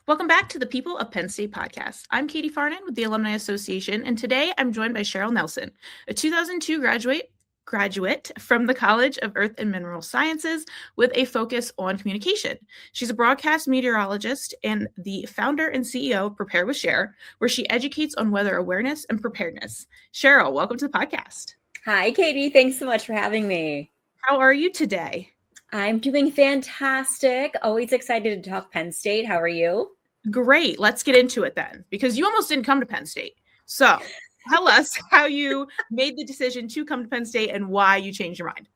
Welcome back to the People of Penn State podcast. I'm Katie Farnan with the Alumni Association, and today I'm joined by Cheryl Nelson, a 2002 graduate from the College of Earth and Mineral Sciences with a focus on communication. She's a broadcast meteorologist and the founder and CEO of Prepare with Cher, where she educates on weather awareness and preparedness. Cheryl, welcome to the podcast. Hi, Katie. Thanks so much for having me. How are you today? I'm doing fantastic. Always excited to talk Penn State. How are you? Great. Let's get into it then, because you almost didn't come to Penn State. So tell us how you made the decision to come to Penn State and why you changed your mind.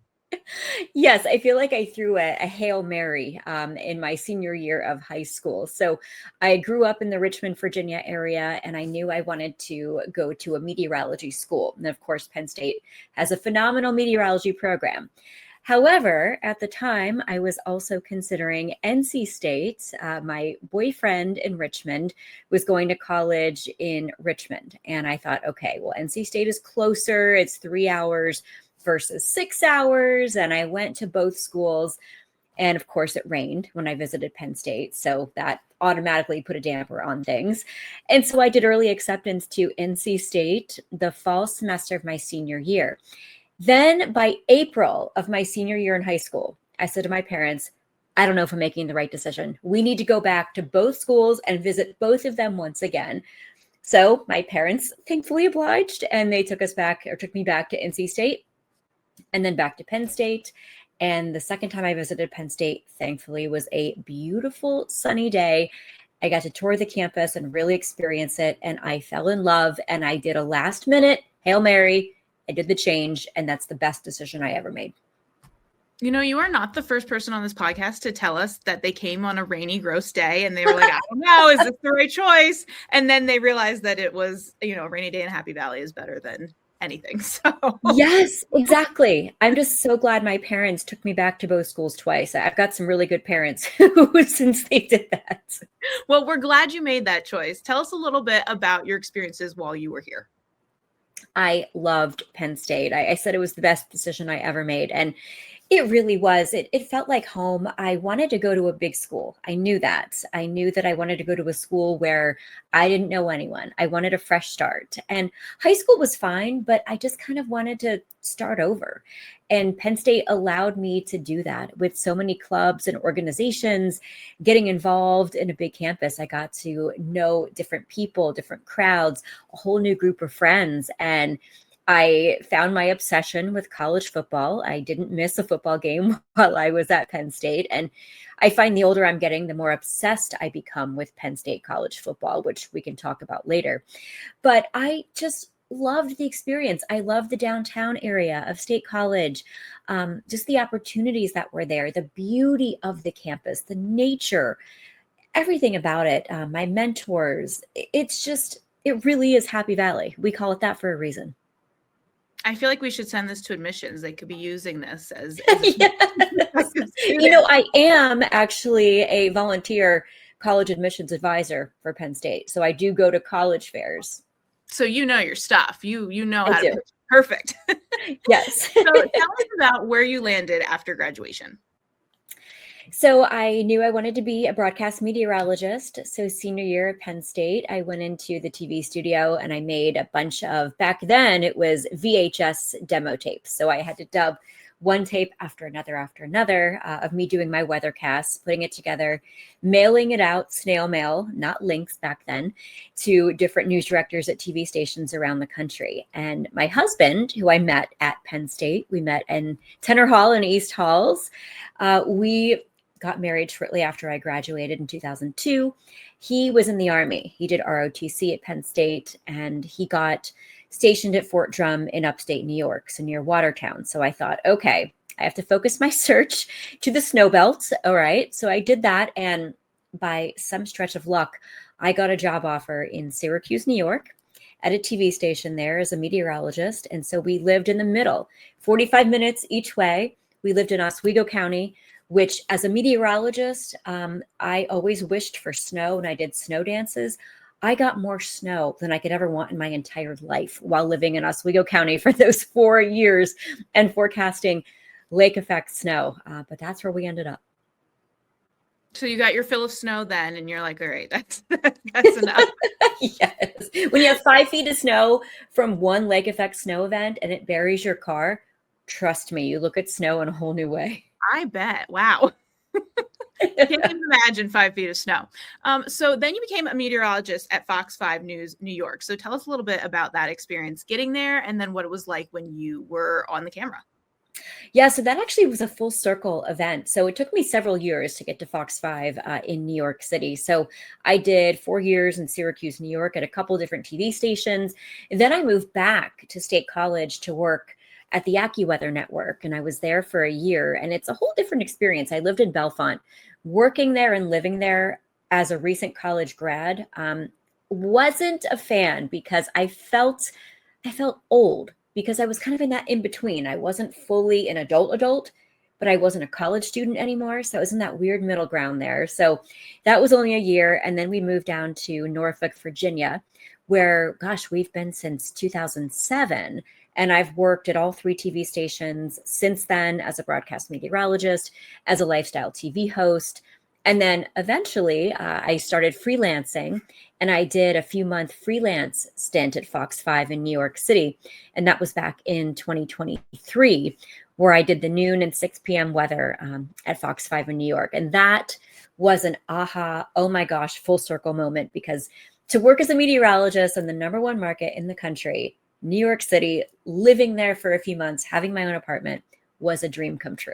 Yes, I feel like I threw a Hail Mary in my senior year of high school. So I grew up in the Richmond, Virginia area, and I knew I wanted to go to a meteorology school. And of course, Penn State has a phenomenal meteorology program. However, at the time, I was also considering NC State. My boyfriend in Richmond was going to college in Richmond. And I thought, okay, well, NC State is closer. It's 3 hours versus 6 hours. And I went to both schools. And of course, it rained when I visited Penn State. So that automatically put a damper on things. And so I did early acceptance to NC State the fall semester of my senior year. Then by April of my senior year in high school, I said to my parents, I don't know if I'm making the right decision. We need to go back to both schools and visit both of them once again. So my parents thankfully obliged, and they took me back to NC State and then back to Penn State. And the second time I visited Penn State, thankfully, was a beautiful sunny day. I got to tour the campus and really experience it. And I fell in love, and I did a last minute Hail Mary. I did the change, and that's the best decision I ever made. You know, you are not the first person on this podcast to tell us that they came on a rainy, gross day and they were like, I don't know, is this the right choice? And then they realized that it was, a rainy day in Happy Valley is better than anything. So yes, exactly. I'm just so glad my parents took me back to both schools twice. I've got some really good parents who, since they did that. Well, we're glad you made that choice. Tell us a little bit about your experiences while you were here. I loved Penn State. I said it was the best decision I ever made. And it really was. It felt like home. I wanted to go to a big school. I knew that. I knew that I wanted to go to a school where I didn't know anyone. I wanted a fresh start. And high school was fine, but I just kind of wanted to start over. And Penn State allowed me to do that with so many clubs and organizations, getting involved in a big campus. I got to know different people, different crowds, a whole new group of friends. And I found my obsession with college football. I didn't miss a football game while I was at Penn State. And I find the older I'm getting, the more obsessed I become with Penn State college football, which we can talk about later. But I just loved the experience. I loved the downtown area of State College, just the opportunities that were there, the beauty of the campus, the nature, everything about it, my mentors. It really is Happy Valley. We call it that for a reason. I feel like we should send this to admissions. They could be using this as yes. I am actually a volunteer college admissions advisor for Penn State. So I do go to college fairs. So you know your stuff. You know how to pitch. Perfect. Yes. So tell us about where you landed after graduation. So I knew I wanted to be a broadcast meteorologist. So senior year at Penn State, I went into the TV studio and I made a bunch of, back then it was VHS demo tapes. So I had to dub one tape after another of me doing my weathercasts, putting it together, mailing it out, snail mail, not links back then, to different news directors at TV stations around the country. And my husband, who I met at Penn State, we met in Tenor Hall in East Halls. We got married shortly after I graduated in 2002. He was in the Army. He did ROTC at Penn State, and he got stationed at Fort Drum in upstate New York, so near Watertown. So I thought, okay, I have to focus my search to the snow belt. All right. So I did that. And by some stretch of luck, I got a job offer in Syracuse, New York, at a TV station there as a meteorologist. And so we lived in the middle, 45 minutes each way. We lived in Oswego County, which as a meteorologist, I always wished for snow, and I did snow dances. I got more snow than I could ever want in my entire life while living in Oswego County for those 4 years and forecasting lake effect snow. But that's where we ended up. So you got your fill of snow then, and you're like, all right, that's enough. Yes. When you have 5 feet of snow from one lake effect snow event and it buries your car, trust me, you look at snow in a whole new way. I bet. Wow. Can't even imagine 5 feet of snow. So then you became a meteorologist at Fox 5 News, New York. So tell us a little bit about that experience getting there and then what it was like when you were on the camera. Yeah, so that actually was a full circle event. So it took me several years to get to Fox 5 in New York City. So I did 4 years in Syracuse, New York at a couple different TV stations. And then I moved back to State College to work at the AccuWeather Network. And I was there for a year. And it's a whole different experience. I lived in Bellefonte. Working there and living there as a recent college grad, wasn't a fan because I felt old because I was kind of in that in between. I wasn't fully an adult, but I wasn't a college student anymore. So I was in that weird middle ground there. So that was only a year. And then we moved down to Norfolk, Virginia, where, gosh, we've been since 2007. And I've worked at all 3 TV stations since then as a broadcast meteorologist, as a lifestyle TV host. And then eventually I started freelancing, and I did a few-month freelance stint at Fox 5 in New York City. And that was back in 2023, where I did the noon and 6 p.m. weather at Fox 5 in New York. And that was an aha, oh my gosh, full circle moment, because to work as a meteorologist in the #1 market in the country, New York City, living there for a few months, having my own apartment, was a dream come true.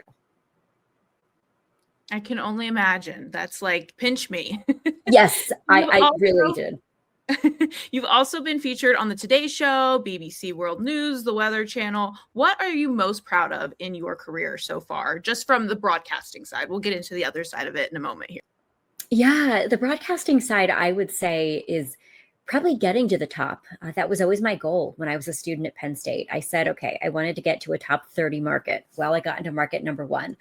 I can only imagine. That's like pinch me. Yes, You've I also, really did. you've also been featured on the Today Show, BBC World News, the Weather Channel. What are you most proud of in your career so far, just from the broadcasting side? We'll get into the other side of it in a moment here. Yeah, the broadcasting side, I would say, is probably getting to the top. That was always my goal when I was a student at Penn State. I said, okay, I wanted to get to a top 30 market. Well, I got into market #1.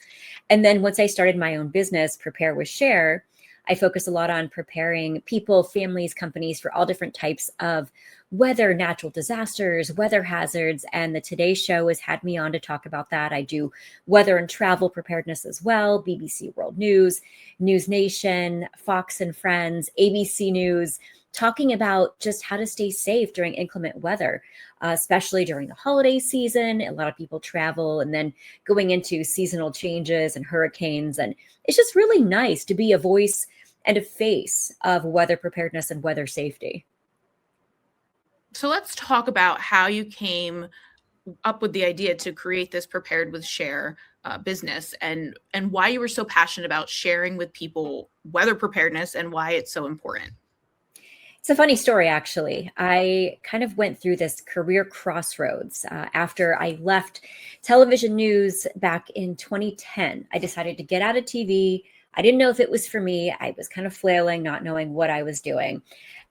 And then once I started my own business, Prepare with Cher, I focus a lot on preparing people, families, companies for all different types of weather, natural disasters, weather hazards. And the Today Show has had me on to talk about that. I do weather and travel preparedness as well, BBC World News, News Nation, Fox and Friends, ABC News, talking about just how to stay safe during inclement weather, especially during the holiday season. A lot of people travel, and then going into seasonal changes and hurricanes. And it's just really nice to be a voice and a face of weather preparedness and weather safety. So let's talk about how you came up with the idea to create this Prepared with Cher business, and why you were so passionate about sharing with people weather preparedness and why it's so important. It's a funny story, actually. I kind of went through this career crossroads after I left television news back in 2010. I decided to get out of TV. I didn't know if it was for me. I was kind of flailing, not knowing what I was doing.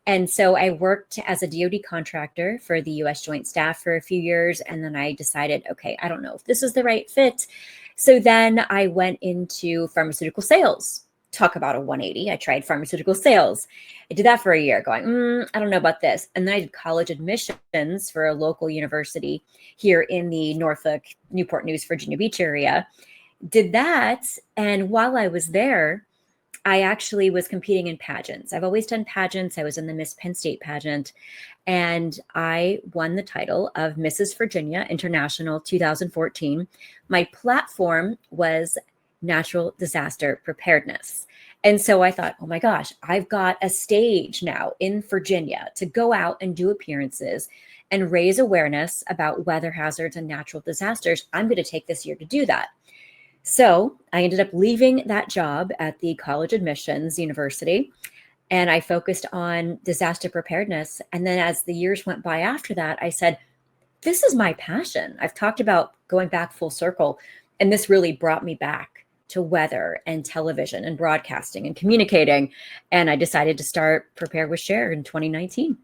And so I worked as a DoD contractor for the U.S. Joint Staff for a few years. And then I decided, okay, I don't know if this is the right fit. So then I went into pharmaceutical sales. Talk about a 180. I tried pharmaceutical sales. I did that for a year going, I don't know about this. And then I did college admissions for a local university here in the Norfolk, Newport News, Virginia Beach area. Did that. And while I was there, I actually was competing in pageants. I've always done pageants. I was in the Miss Penn State pageant, and I won the title of Mrs. Virginia International 2014. My platform was natural disaster preparedness. And so I thought, oh my gosh, I've got a stage now in Virginia to go out and do appearances and raise awareness about weather hazards and natural disasters. I'm going to take this year to do that. So I ended up leaving that job at the college admissions university, and I focused on disaster preparedness. And then as the years went by after that, I said, this is my passion. I've talked about going back full circle, and this really brought me back to weather and television and broadcasting and communicating. And I decided to start Prepare with Cher in 2019.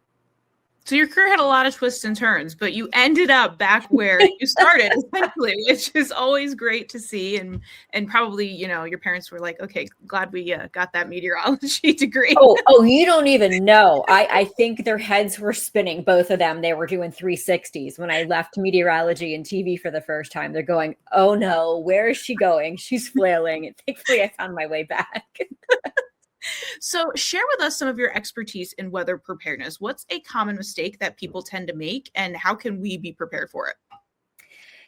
So your career had a lot of twists and turns, but you ended up back where you started, essentially, which is always great to see. And probably, your parents were like, okay, glad we got that meteorology degree. Oh, you don't even know. I think their heads were spinning, both of them. They were doing 360s when I left meteorology and TV for the first time. They're going, oh no, where is she going? She's flailing. And thankfully, I found my way back. So share with us some of your expertise in weather preparedness. What's a common mistake that people tend to make, and how can we be prepared for it?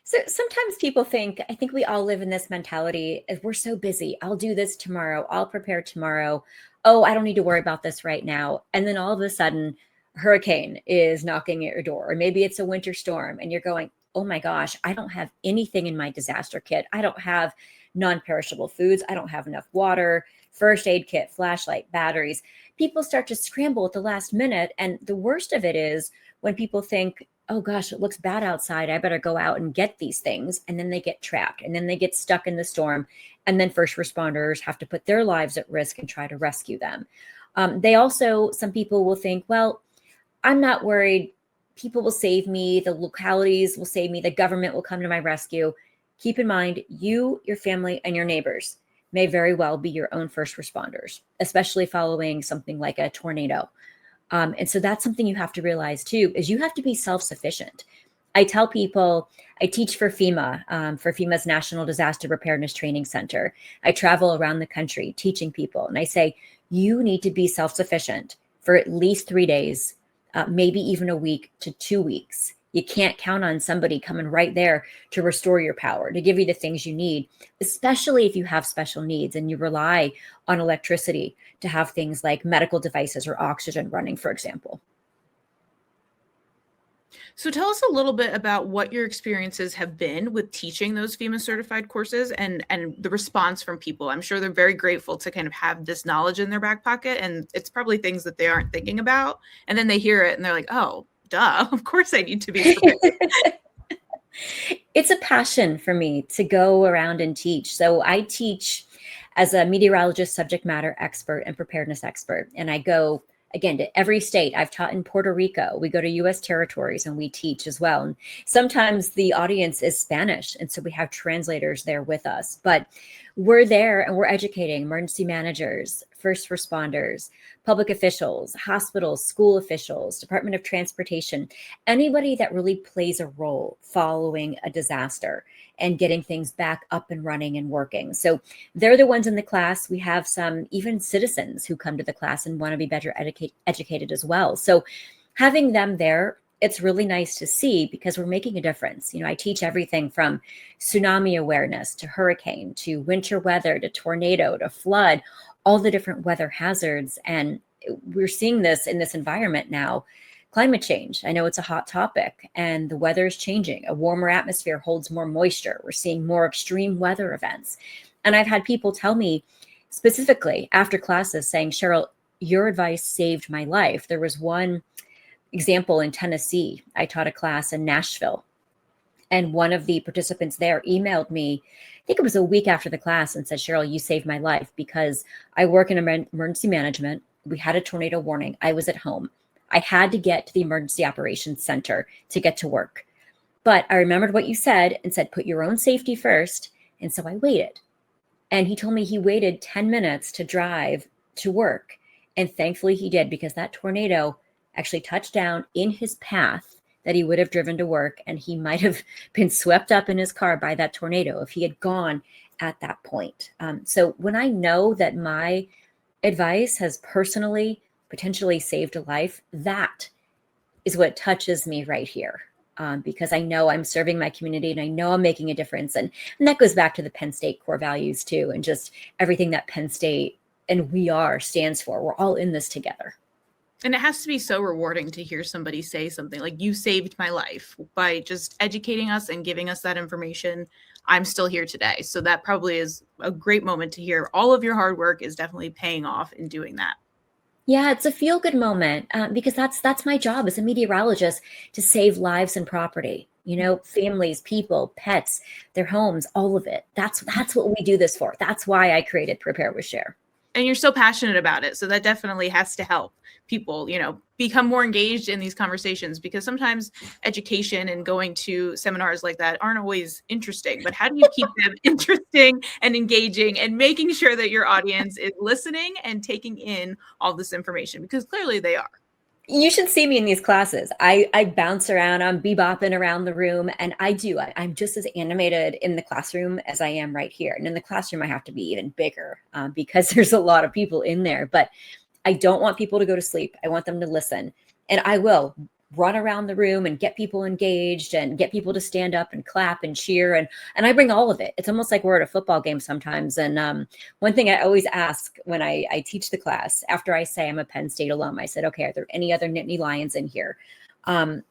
So sometimes people think, I think we all live in this mentality, if we're so busy, I'll do this tomorrow, I'll prepare tomorrow. Oh, I don't need to worry about this right now. And then all of a sudden, a hurricane is knocking at your door, or maybe it's a winter storm, and you're going, oh my gosh, I don't have anything in my disaster kit. I don't have non-perishable foods. I don't have enough water, first aid kit, flashlight, batteries. People start to scramble at the last minute. And the worst of it is when people think, oh gosh, it looks bad outside, I better go out and get these things. And then they get trapped, and then they get stuck in the storm. And then first responders have to put their lives at risk and try to rescue them. Some people will think, well, I'm not worried. People will save me. The localities will save me. The government will come to my rescue. Keep in mind, you, your family, and your neighbors may very well be your own first responders, especially following something like a tornado. And so that's something you have to realize too, is you have to be self-sufficient. I tell people, I teach for FEMA's National Disaster Preparedness Training Center. I travel around the country teaching people, and I say, you need to be self-sufficient for at least 3 days, maybe even a week to 2 weeks. You can't count on somebody coming right there to restore your power, to give you the things you need, especially if you have special needs and you rely on electricity to have things like medical devices or oxygen running, for example. So tell us a little bit about what your experiences have been with teaching those FEMA certified courses and the response from people. I'm sure they're very grateful to kind of have this knowledge in their back pocket, and it's probably things that they aren't thinking about. And then they hear it and they're like, oh, duh, of course I need to be prepared. It's a passion for me to go around and teach. So I teach as a meteorologist, subject matter expert, and preparedness expert. And I go, again, to every state. I've taught in Puerto Rico. We go to U.S. territories and we teach as well. And sometimes the audience is Spanish, and so we have translators there with us. But we're there and we're educating emergency managers, first responders, public officials, hospitals, school officials, Department of Transportation, anybody that really plays a role following a disaster and getting things back up and running and working. So they're the ones in the class. We have some even citizens who come to the class and want to be better educated as well. So having them there, it's really nice to see because we're making a difference. I teach everything from tsunami awareness to hurricane, to winter weather, to tornado, to flood, all the different weather hazards. And we're seeing this in this environment now. Climate change, I know it's a hot topic, and the weather is changing. A warmer atmosphere holds more moisture. We're seeing more extreme weather events. And I've had people tell me specifically after classes saying, Cheryl, your advice saved my life. There was one example in Tennessee. I taught a class in Nashville, and one of the participants there emailed me, I think it was a week after the class, and said, Cheryl, you saved my life because I work in emergency management. We had a tornado warning. I was at home. I had to get to the emergency operations center to get to work. But I remembered what you said and said, put your own safety first. And so I waited. And he told me he waited 10 minutes to drive to work. And thankfully he did, because that tornado actually touched down in his path that he would have driven to work. And he might have been swept up in his car by that tornado if he had gone at that point. So when I know that my advice has personally potentially saved a life, that is what touches me right here, because I know I'm serving my community and I know I'm making a difference. And that goes back to the Penn State core values too, and just everything that Penn State and we are stands for. We're all in this together. And it has to be so rewarding to hear somebody say something like, you saved my life by just educating us and giving us that information. I'm still here today. So that probably is a great moment to hear all of your hard work is definitely paying off in doing that. Yeah, it's a feel-good moment because that's my job as a meteorologist, to save lives and property. Families, people, pets, their homes, all of it. That's what we do this for. That's why I created Prepare with Cher. And you're so passionate about it. So that definitely has to help people, become more engaged in these conversations, because sometimes education and going to seminars like that aren't always interesting. But how do you keep them interesting and engaging and making sure that your audience is listening and taking in all this information? Because clearly they are. You should see me in these classes. I bounce around, I'm bebopping around the room, and I'm just as animated in the classroom as I am right here. And in the classroom, I have to be even bigger because there's a lot of people in there. But I don't want people to go to sleep. I want them to listen. And I will run around the room and get people engaged and get people to stand up and clap and cheer. And I bring all of it. It's almost like we're at a football game sometimes. And one thing I always ask when I teach the class, after I say I'm a Penn State alum, I said, okay, are there any other Nittany Lions in here?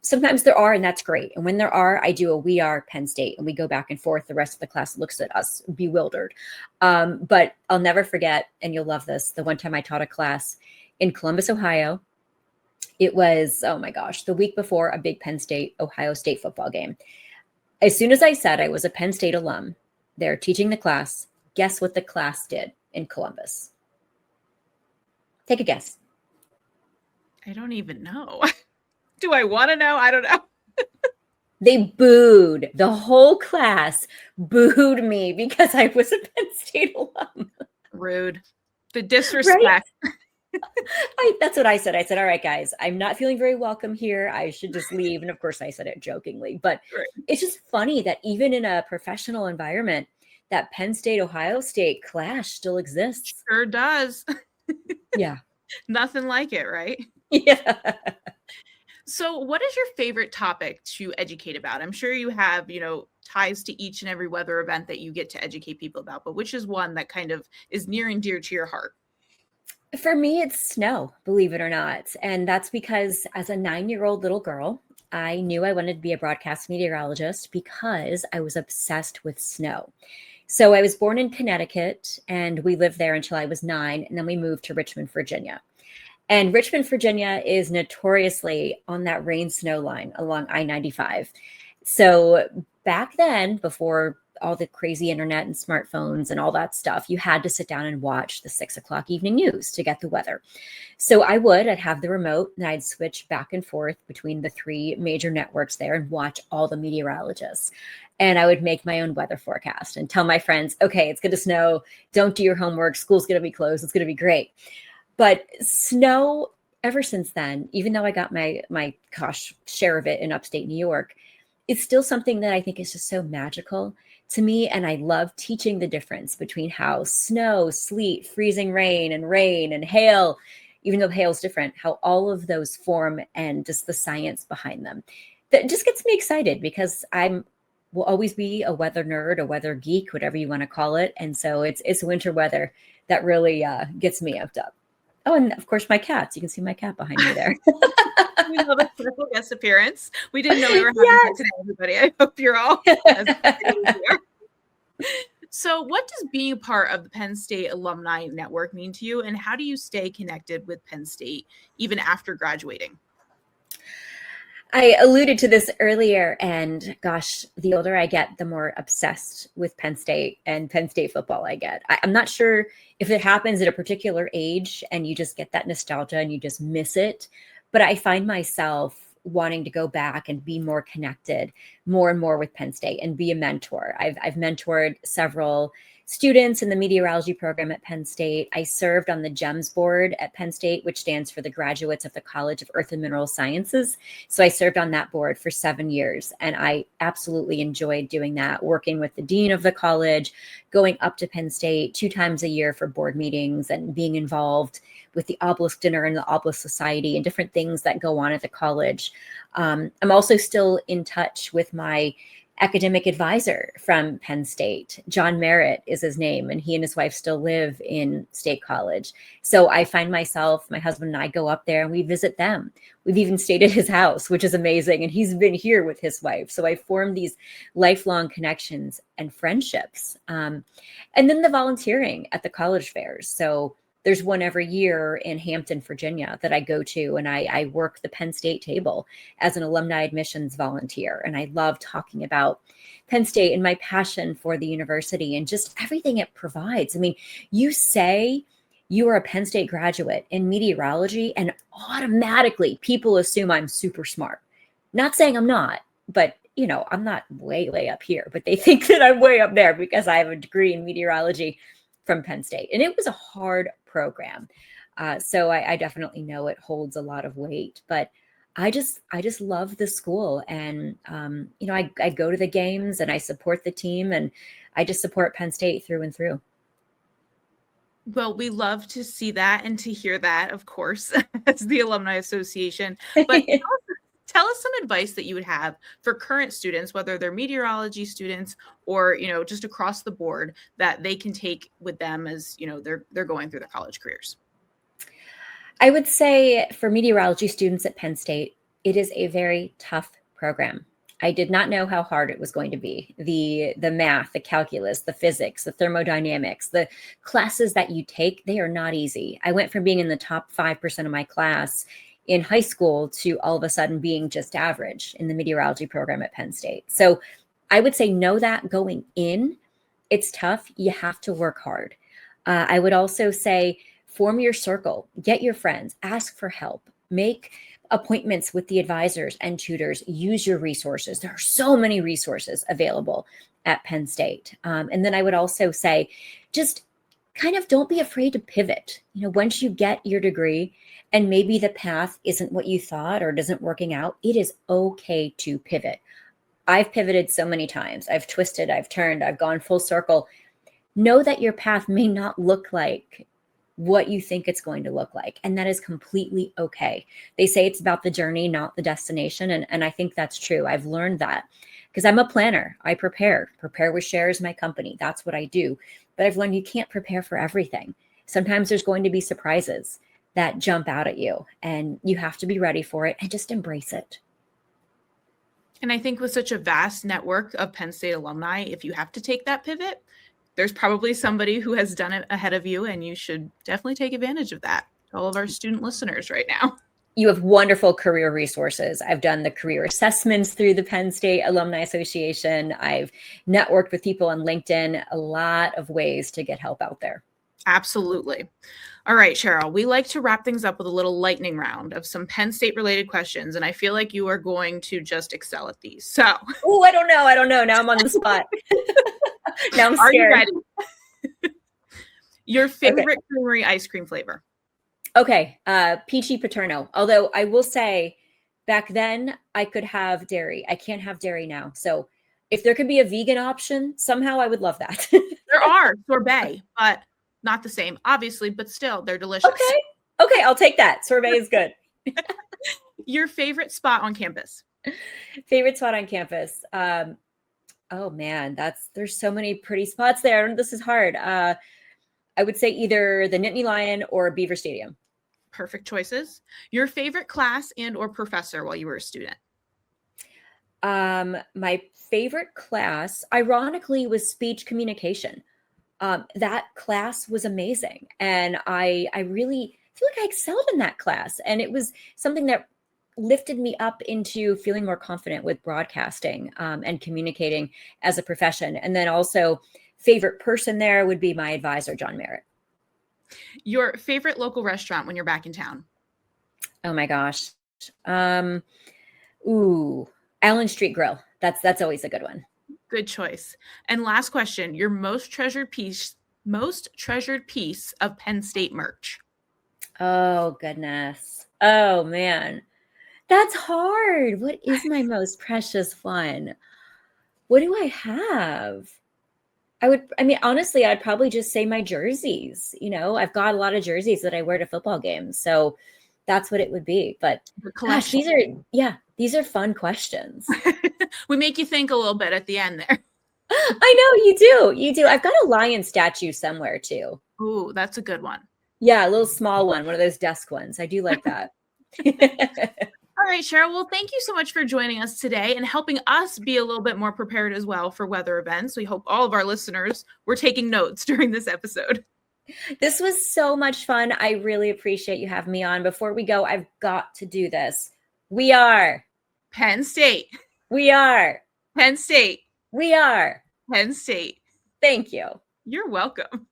Sometimes there are, and that's great. And when there are, I do a "We Are Penn State," and we go back and forth. The rest of the class looks at us bewildered. But I'll never forget, and you'll love this, the one time I taught a class in Columbus, Ohio. It was, oh my gosh, the week before a big Penn State, Ohio State football game. As soon as I said I was a Penn State alum, they're teaching the class. Guess what the class did in Columbus? Take a guess. I don't even know. Do I want to know? I don't know. They booed. The whole class booed me because I was a Penn State alum. Rude. The disrespect. Right? That's what I said. I said, all right, guys, I'm not feeling very welcome here. I should just leave. And of course, I said it jokingly. But Right. It's just funny that even in a professional environment, that Penn State, Ohio State clash still exists. Sure does. Yeah. Nothing like it, right? Yeah. So what is your favorite topic to educate about? I'm sure you have, ties to each and every weather event that you get to educate people about, but which is one that kind of is near and dear to your heart? For me, it's snow, believe it or not. And that's because as a 9-year-old little girl, I knew I wanted to be a broadcast meteorologist because I was obsessed with snow. So I was born in Connecticut and we lived there until I was 9. And then we moved to Richmond, Virginia. And Richmond, Virginia is notoriously on that rain snow line along I-95. So back then, before all the crazy internet and smartphones and all that stuff, you had to sit down and watch the 6 o'clock evening news to get the weather. So I'd have the remote and I'd switch back and forth between the 3 major networks there and watch all the meteorologists. And I would make my own weather forecast and tell my friends, okay, it's going to snow. Don't do your homework. School's going to be closed. It's going to be great. But snow, ever since then, even though I got my share of it in upstate New York, it's still something that I think is just so magical to me. And I love teaching the difference between how snow, sleet, freezing rain and hail, even though hail's different, how all of those form and just the science behind them. That just gets me excited because will always be a weather nerd, a weather geek, whatever you want to call it. And so it's winter weather that really gets me amped up. Oh, and of course, my cats. You can see my cat behind me there. We love a special guest appearance. We didn't know we were having that today, everybody. I hope you're all as here. So what does being a part of the Penn State Alumni Network mean to you? And how do you stay connected with Penn State even after graduating? I alluded to this earlier, and gosh, the older I get, the more obsessed with Penn State and Penn State football I get. I'm not sure if it happens at a particular age and you just get that nostalgia and you just miss it, but I find myself wanting to go back and be more connected more and more with Penn State and be a mentor. I've mentored several students in the meteorology program at Penn State. I served on the GEMS board at Penn State, which stands for the Graduates of the College of Earth and Mineral Sciences. So I served on that board for 7 years, and I absolutely enjoyed doing that, working with the dean of the college, going up to Penn State 2 times a year for board meetings and being involved with the Obelisk Dinner and the Obelisk Society and different things that go on at the college. I'm also still in touch with my academic advisor from Penn State. John Merritt is his name, and he and his wife still live in State College. So I find myself, my husband and I go up there and we visit them. We've even stayed at his house, which is amazing. And he's been here with his wife. So I formed these lifelong connections and friendships. And then the volunteering at the college fairs. So there's one every year in Hampton, Virginia that I go to, and I work the Penn State table as an alumni admissions volunteer. And I love talking about Penn State and my passion for the university and just everything it provides. I mean, you say you are a Penn State graduate in meteorology, and automatically people assume I'm super smart. Not saying I'm not, but I'm not way up here, but they think that I'm way up there because I have a degree in meteorology from Penn State. And it was a hard program. So I definitely know it holds a lot of weight, but I just love the school. And, I go to the games and I support the team, and I just support Penn State through and through. Well, we love to see that and to hear that, of course, as the Alumni Association. But tell us some advice that you would have for current students, whether they're meteorology students or, just across the board, that they can take with them as, they're going through their college careers. I would say for meteorology students at Penn State, it is a very tough program. I did not know how hard it was going to be. The math, the calculus, the physics, the thermodynamics, the classes that you take, they are not easy. I went from being in the top 5% of my class in high school to all of a sudden being just average in the meteorology program at Penn State. So I would say know that going in. It's tough. You have to work hard. I would also say form your circle, get your friends, ask for help, make appointments with the advisors and tutors, use your resources. There are so many resources available at Penn State. And then I would also say, just kind of don't be afraid to pivot. Once you get your degree and maybe the path isn't what you thought or isn't working out, it is okay to pivot. I've pivoted so many times. I've twisted, I've turned, I've gone full circle. Know that your path may not look like what you think it's going to look like. And that is completely okay. They say it's about the journey, not the destination. And I think that's true. I've learned that because I'm a planner. I prepare with Cher as my company. That's what I do. But I've learned you can't prepare for everything. Sometimes there's going to be surprises that jump out at you, and you have to be ready for it and just embrace it. And I think with such a vast network of Penn State alumni, if you have to take that pivot, there's probably somebody who has done it ahead of you, and you should definitely take advantage of that. All of our student listeners right now. You have wonderful career resources. I've done the career assessments through the Penn State Alumni Association. I've networked with people on LinkedIn, a lot of ways to get help out there. Absolutely. All right, Cheryl, we like to wrap things up with a little lightning round of some Penn State related questions. And I feel like you are going to just excel at these. So, oh, I don't know. Now I'm on the spot. Now I'm scared. Are you ready? Your favorite creamery ice cream flavor? Okay. Peachy Paterno. Although I will say back then I could have dairy. I can't have dairy now. So if there could be a vegan option, somehow I would love that. There are sorbet, but not the same, obviously, but still they're delicious. Okay. I'll take that. Sorbet is good. Your favorite spot on campus? Favorite spot on campus. Oh man, there's so many pretty spots there. This is hard. I would say either the Nittany Lion or Beaver Stadium. Perfect choices. Your favorite class and or professor while you were a student? My favorite class, ironically, was speech communication. That class was amazing. And I really feel like I excelled in that class. And it was something that lifted me up into feeling more confident with broadcasting and communicating as a profession. And then also favorite person there would be my advisor, John Merritt. Your favorite local restaurant when you're back in town? Oh my gosh. Allen Street Grill. That's always a good one. Good choice. And last question, your most treasured piece of Penn State merch? Oh goodness. Oh man. That's hard. What is my most precious one? What do I have? Honestly, I'd probably just say my jerseys. I've got a lot of jerseys that I wear to football games. So that's what it would be. But gosh, these are fun questions. We make you think a little bit at the end there. I know you do. I've got a lion statue somewhere too. Ooh, that's a good one. Yeah, a little small one of those desk ones. I do like that. All right, Cheryl. Well, thank you so much for joining us today and helping us be a little bit more prepared as well for weather events. We hope all of our listeners were taking notes during this episode. This was so much fun. I really appreciate you having me on. Before we go, I've got to do this. We are Penn State. We are Penn State. We are Penn State. Thank you. You're welcome.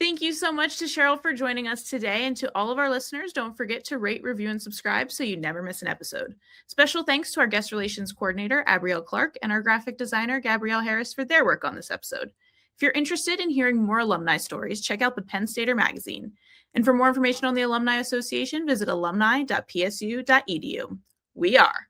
Thank you so much to Cheryl for joining us today. And to all of our listeners, don't forget to rate, review, and subscribe so you never miss an episode. Special thanks to our guest relations coordinator, Abrielle Clark, and our graphic designer, Gabrielle Harris, for their work on this episode. If you're interested in hearing more alumni stories, check out the Penn Stater magazine. And for more information on the Alumni Association, visit alumni.psu.edu. We are.